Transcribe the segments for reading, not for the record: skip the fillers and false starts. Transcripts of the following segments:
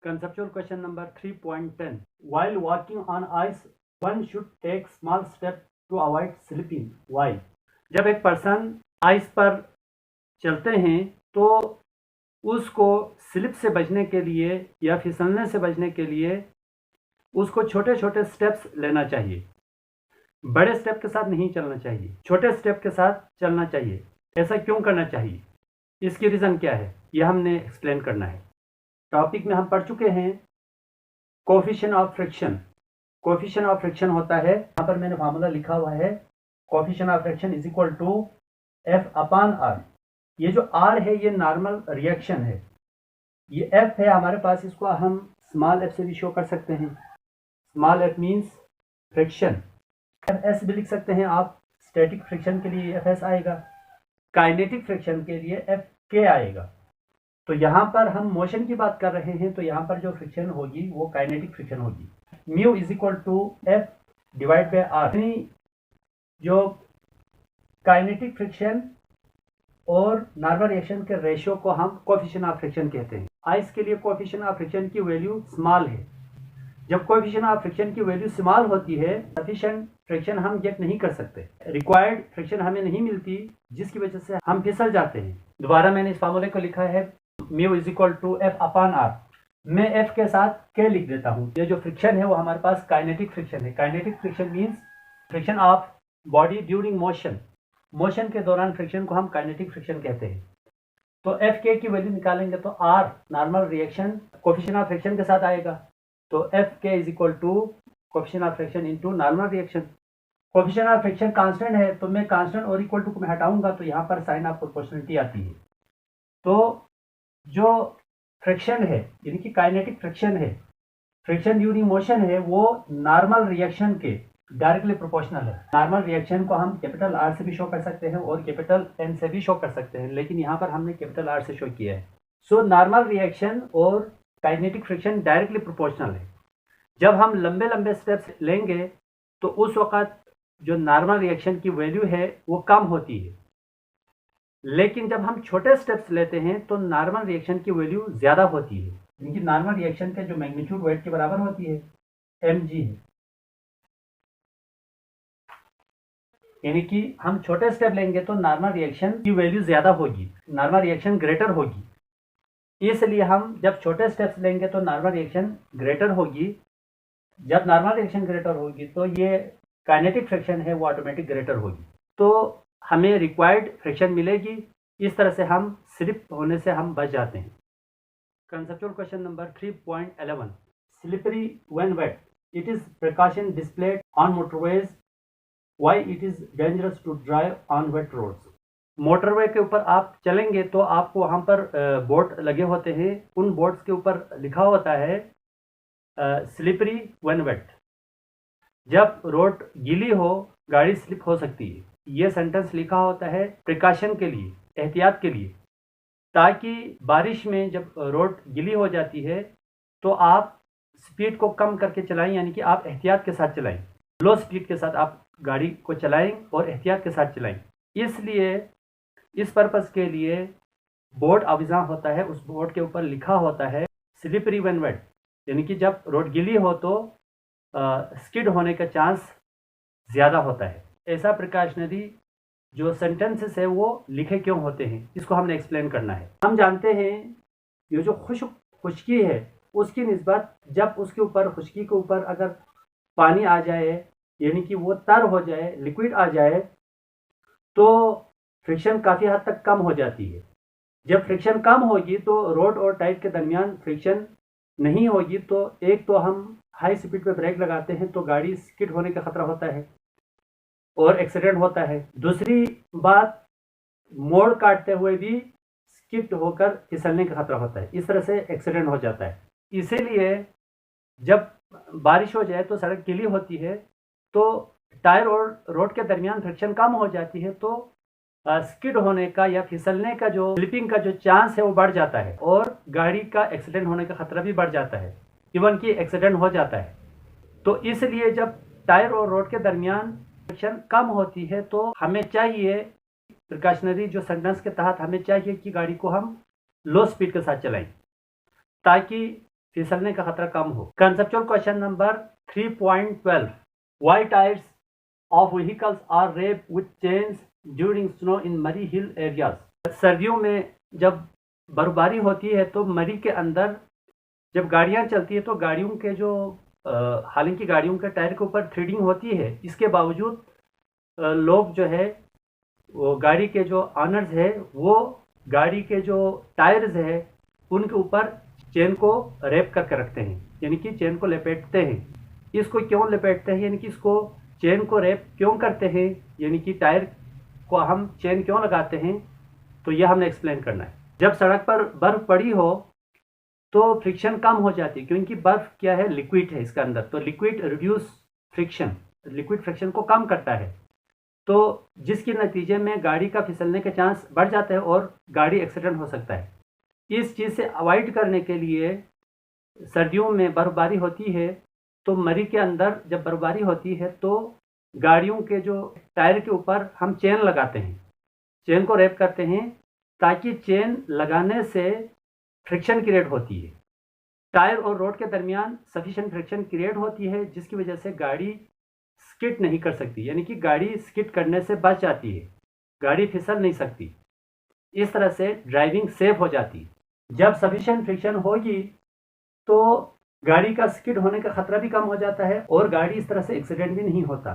Conceptual question number 3.10. While walking on ice, one should take small step to avoid slipping. Why? जब एक person ice पर चलते हैं तो उसको स्लिप से बचने के लिए या फिसलने से बचने के लिए उसको छोटे छोटे स्टेप्स लेना चाहिए। बड़े स्टेप के साथ नहीं चलना चाहिए, छोटे स्टेप के साथ चलना चाहिए। ऐसा क्यों करना चाहिए, इसकी रीज़न क्या है, यह हमने एक्सप्लेन करना है। टॉपिक में हम पढ़ चुके हैं coefficient of friction. Coefficient of friction होता है, यहाँ पर मैंने फार्मूला लिखा हुआ है, coefficient of friction is equal to F upon R. ये जो आर है ये नॉर्मल रिएक्शन है, ये एफ है हमारे पास, इसको हम स्मॉल एफ से भी शो कर सकते हैं। Small F means friction. F S भी लिख सकते हैं आप, स्टैटिक फ्रिक्शन के लिए एफ एस आएगा, काइनेटिक फ्रिक्शन के लिए एफ के आएगा। तो यहाँ पर हम मोशन की बात कर रहे हैं, तो यहाँ पर जो फ्रिक्शन होगी वो काइनेटिक फ्रिक्शन होगी। Mu is equal to F divide by R. जो काइनेटिक फ्रिक्शन और नॉर्मल रिएक्शन के रेशियो को हम कोएफिशिएंट ऑफ फ्रिक्शन कहते हैं। आइस के लिए कोएफिशिएंट ऑफ फ्रिक्शन की वैल्यू स्मॉल है। जब कोएफिशिएंट ऑफ फ्रिक्शन की वैल्यू स्मॉल होती है, सफिशिएंट फ्रिक्शन हम गेट नहीं कर सकते, रिक्वायर्ड फ्रिक्शन हमें नहीं मिलती, जिसकी वजह से हम फिसल जाते हैं। दोबारा मैंने इस फार्मूले को लिखा है mu is equal to F upon R. मैं एफ के साथ के लिख देता हूँ। ये जो फ्रिक्शन है वो हमारे पास काइनेटिक फ्रिक्शन है। Kinetic friction means friction of body during motion. Motion के दौरान फ्रिक्शन को हम काइनेटिक फ्रिक्शन कहते हैं। तो एफ के की वैल्यू निकालेंगे तो R normal reaction coefficient of friction के साथ आएगा। तो एफ के is equal to coefficient of friction into normal reaction. Coefficient of friction constant है, तो मैं कांस्टेंट और इक्वल टू को मैं हटाऊंगा तो यहाँ पर साइन ऑफ प्रोपोर्शनलिटी आती है। तो जो फ्रिक्शन है यानी कि काइनेटिक फ्रिक्शन है, फ्रिक्शन ड्यूरिंग मोशन है, वो नॉर्मल रिएक्शन के डायरेक्टली प्रोपोर्शनल है। नॉर्मल रिएक्शन को हम कैपिटल आर से भी शो कर सकते हैं और कैपिटल एन से भी शो कर सकते हैं, लेकिन यहाँ पर हमने कैपिटल आर से शो किया है। सो नॉर्मल रिएक्शन और काइनेटिक फ्रिक्शन डायरेक्टली प्रोपोर्शनल है। जब हम लंबे लंबे स्टेप्स लेंगे तो उस वक्त जो नॉर्मल रिएक्शन की वैल्यू है वो कम होती है, लेकिन जब हम छोटे स्टेप्स लेते हैं तो नॉर्मल रिएक्शन की वैल्यू ज़्यादा होती है, क्योंकि नॉर्मल रिएक्शन के जो मैग्नीट्यूड वेट के बराबर होती है mg है। यानी कि हम छोटे स्टेप लेंगे तो नॉर्मल रिएक्शन की वैल्यू ज़्यादा होगी, नॉर्मल रिएक्शन ग्रेटर होगी। इसलिए हम जब छोटे स्टेप्स लेंगे तो नॉर्मल रिएक्शन ग्रेटर होगी। जब नॉर्मल रिएक्शन ग्रेटर होगी तो ये काइनेटिक फ्रिक्शन है वो ऑटोमेटिक ग्रेटर होगी, तो हमें रिक्वायर्ड फ्रिक्शन मिलेगी। इस तरह से हम स्लिप होने से हम बच जाते हैं। Conceptual question number 3.11। Slippery when wet, it is precaution displayed on motorways, why it is dangerous to drive on wet roads. Motorway के ऊपर आप चलेंगे तो आपको वहाँ पर बोर्ड लगे होते हैं, उन बोर्ड्स के ऊपर लिखा होता है स्लिपरी व्हेन वेट। जब रोड गीली हो गाड़ी स्लिप हो सकती है। ये सेंटेंस लिखा होता है प्रिकॉशन के लिए, एहतियात के लिए, ताकि बारिश में जब रोड गीली हो जाती है तो आप स्पीड को कम करके चलाएं, यानी कि आप एहतियात के साथ चलाएं, लो स्पीड के साथ आप गाड़ी को चलाएं और एहतियात के साथ चलाएं। इसलिए इस पर्पज़ के लिए बोर्ड आविज़ा होता है, उस बोर्ड के ऊपर लिखा होता है स्लिपरी व्हेन वेट, यानी कि जब रोड गीली हो तो स्किड होने का चांस ज़्यादा होता है। ऐसा प्रिकॉशनरी जो सेंटेंसेस है वो लिखे क्यों होते हैं, इसको हमने एक्सप्लेन करना है। हम जानते हैं ये जो खुश्की है उसकी निस्बत जब उसके ऊपर, खुश्की के ऊपर अगर पानी आ जाए यानी कि वो तर हो जाए, लिक्विड आ जाए, तो फ्रिक्शन काफ़ी हद तक कम हो जाती है। जब फ्रिक्शन कम होगी तो रोड और टाइप के दरमियान फ्रिक्शन नहीं होगी, तो एक तो हम हाई स्पीड पे ब्रेक लगाते हैं तो गाड़ी स्किड होने का खतरा होता है और एक्सीडेंट होता है। दूसरी बात, मोड़ काटते हुए भी स्किड होकर फिसलने का खतरा होता है, इस तरह से एक्सीडेंट हो जाता है। इसीलिए जब बारिश हो जाए तो सड़क गीली होती है तो टायर और रोड के दरमियान फ्रिक्शन कम हो जाती है, तो स्किड होने का या फिसलने का जो स्लिपिंग का जो चांस है वो बढ़ जाता है और गाड़ी का एक्सीडेंट होने का खतरा भी बढ़ जाता है, इवन कि एक्सीडेंट हो जाता है। तो इसलिए जब टायर और रोड के दरमियान फ्रिक्शन कम होती है तो हमें चाहिए, प्रिकॉशनरी जो सेंटेंस के तहत हमें चाहिए कि गाड़ी को हम लो स्पीड के साथ चलाएं, ताकि फिसलने का खतरा कम हो। Conceptual question number 3.12 why tyres of vehicles are wrapped with chains during snow in Murree hill areas. सर्दियों में जब बर्फबारी होती है तो मरी के अंदर जब गाड़ियां चलती है तो गाड़ियों के जो हालांकि गाड़ियों के टायर के ऊपर थ्रेडिंग होती है, इसके बावजूद लोग जो है वो गाड़ी के जो ऑनर्स है वो गाड़ी के जो टायर्स है उनके ऊपर चेन को रैप करके रखते हैं, यानी कि चेन को लपेटते हैं। इसको क्यों लपेटते हैं, यानी कि इसको चेन को रैप क्यों करते हैं, यानी कि टायर को हम चेन क्यों लगाते हैं, तो यह हमने एक्सप्लेन करना है। जब सड़क पर बर्फ पड़ी हो तो फ्रिक्शन कम हो जाती है, क्योंकि बर्फ क्या है, लिक्विड है इसके अंदर, तो liquid reduce friction, liquid friction को कम करता है, तो जिसके नतीजे में गाड़ी का फिसलने के चांस बढ़ जाते हैं और गाड़ी एक्सीडेंट हो सकता है। इस चीज़ से अवॉइड करने के लिए सर्दियों में बर्फबारी होती है तो मरी के अंदर जब बर्फबारी होती है तो गाड़ियों के जो टायर के ऊपर हम चेन लगाते हैं, चेन को रैप करते हैं, ताकि चेन लगाने से फ्रिक्शन क्रिएट होती है, टायर और रोड के दरमियान सफिशिएंट फ्रिक्शन क्रिएट होती है, जिसकी वजह से गाड़ी स्किड नहीं कर सकती, यानी कि गाड़ी स्किड करने से बच जाती है, गाड़ी फिसल नहीं सकती। इस तरह से ड्राइविंग सेफ हो जाती है। जब सफिशिएंट फ्रिक्शन होगी तो गाड़ी का स्किड होने का खतरा भी कम हो जाता है और गाड़ी इस तरह से एक्सीडेंट भी नहीं होता।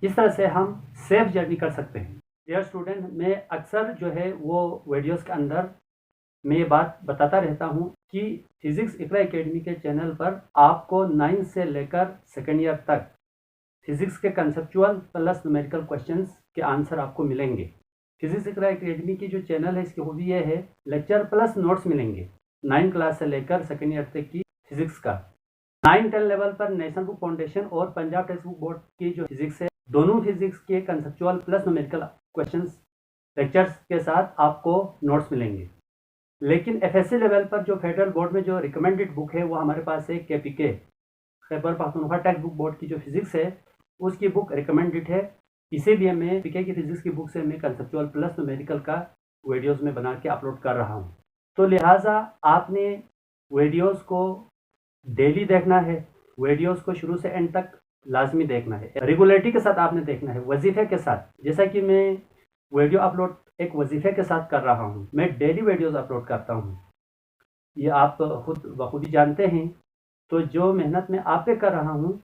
इस तरह से हम सेफ जर्नी कर सकते हैं। डियर स्टूडेंट, मैं अक्सर जो है वो वीडियोस के अंदर मैं ये बात बताता रहता हूँ कि फिजिक्स इकरा एकेडमी के चैनल पर आपको 9 से लेकर सेकेंड ईयर तक फिजिक्स के कंसेप्चुअल प्लस न्यूमेरिकल क्वेश्चंस के आंसर आपको मिलेंगे। फिजिक्स इकरा एकेडमी की जो चैनल है इसकी खूबी ये है, लेक्चर प्लस नोट्स मिलेंगे 9 क्लास से लेकर सेकेंड ईयर तक की फिजिक्स का। 9-10 लेवल पर नेशनल बुक फाउंडेशन और पंजाब टेक्स्ट बुक बोर्ड की जो फिजिक्स है, दोनों फिजिक्स के conceptual plus numerical questions lectures के साथ आपको नोट्स मिलेंगे। लेकिन एफएससी लेवल पर जो फेडरल बोर्ड में जो रिकमेंडेड बुक है वो हमारे पास है KPK, Khyber Pakhtunkhwa text book board की जो फिजिक्स है उसकी बुक रिकमेंडेड है। इसीलिए मैं पीके की फिजिक्स की बुक से मैं कंसेप्चुअल प्लस न्यूमेरिकल का वीडियोस में बना के अपलोड कर रहा हूँ। तो लिहाजा आपने वीडियोस को डेली देखना है, वीडियोस को शुरू से एंड तक लाजमी देखना है, रेगुलरिटी के साथ आपने देखना है, वजीफे के साथ। जैसा कि मैं वीडियो अपलोड एक वजीफे के साथ कर रहा हूँ, मैं डेली वीडियोस अपलोड करता हूँ, ये आप खुद बखूबी जानते हैं। तो जो मेहनत मैं आप पे कर रहा हूँ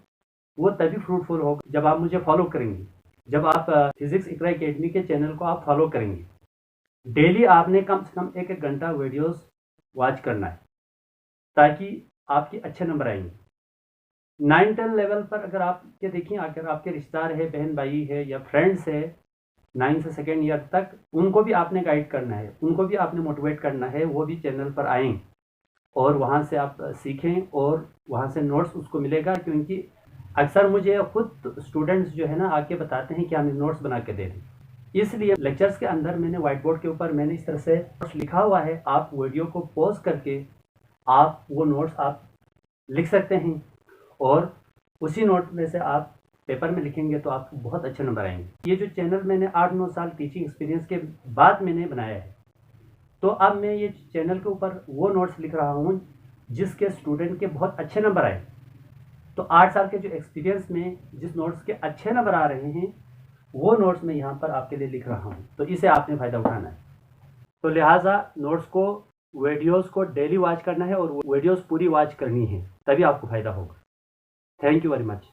वो तभी फ्रूटफुल होगा जब आप मुझे फॉलो करेंगे, जब आप फिजिक्स इकरा एकेडमी के चैनल को आप फॉलो करेंगे। डेली आपने कम से कम 1-1 घंटा वीडियोस वॉच करना है ताकि आपके अच्छे नंबर आएंगे। 9-10 लेवल पर अगर आप ये देखिए, अगर आपके रिश्तेदार है, बहन भाई है या फ्रेंड्स है 9 से सेकेंड ईयर तक, उनको भी आपने गाइड करना है, उनको भी आपने मोटिवेट करना है, वो भी चैनल पर आएँ और वहाँ से आप सीखें और वहाँ से नोट्स उसको मिलेगा। क्योंकि अक्सर मुझे खुद स्टूडेंट्स जो है ना आके बताते हैं कि हमें नोट्स बना के दे दें, इसलिए लेक्चर्स के अंदर मैंने व्हाइट बोर्ड के ऊपर मैंने इस तरह से नोट्स लिखा हुआ है। आप वीडियो को पॉज करके आप वो नोट्स आप लिख सकते हैं और उसी नोट में से आप पेपर में लिखेंगे तो आपको बहुत अच्छे नंबर आएंगे। ये जो चैनल मैंने 8-9 साल टीचिंग एक्सपीरियंस के बाद मैंने बनाया है, तो अब मैं ये चैनल के ऊपर वो नोट्स लिख रहा हूँ जिसके स्टूडेंट के बहुत अच्छे नंबर आए। तो 8 साल के जो एक्सपीरियंस में जिस नोट्स के अच्छे नंबर आ रहे हैं वो नोट्स मैं यहाँ पर आपके लिए लिख रहा हूँ, तो इसे आपने फ़ायदा उठाना है। तो लिहाजा नोट्स को, वीडियोस को डेली वॉच करना है और वीडियोस पूरी वॉच करनी है, तभी आपको फ़ायदा होगा। Thank you very much.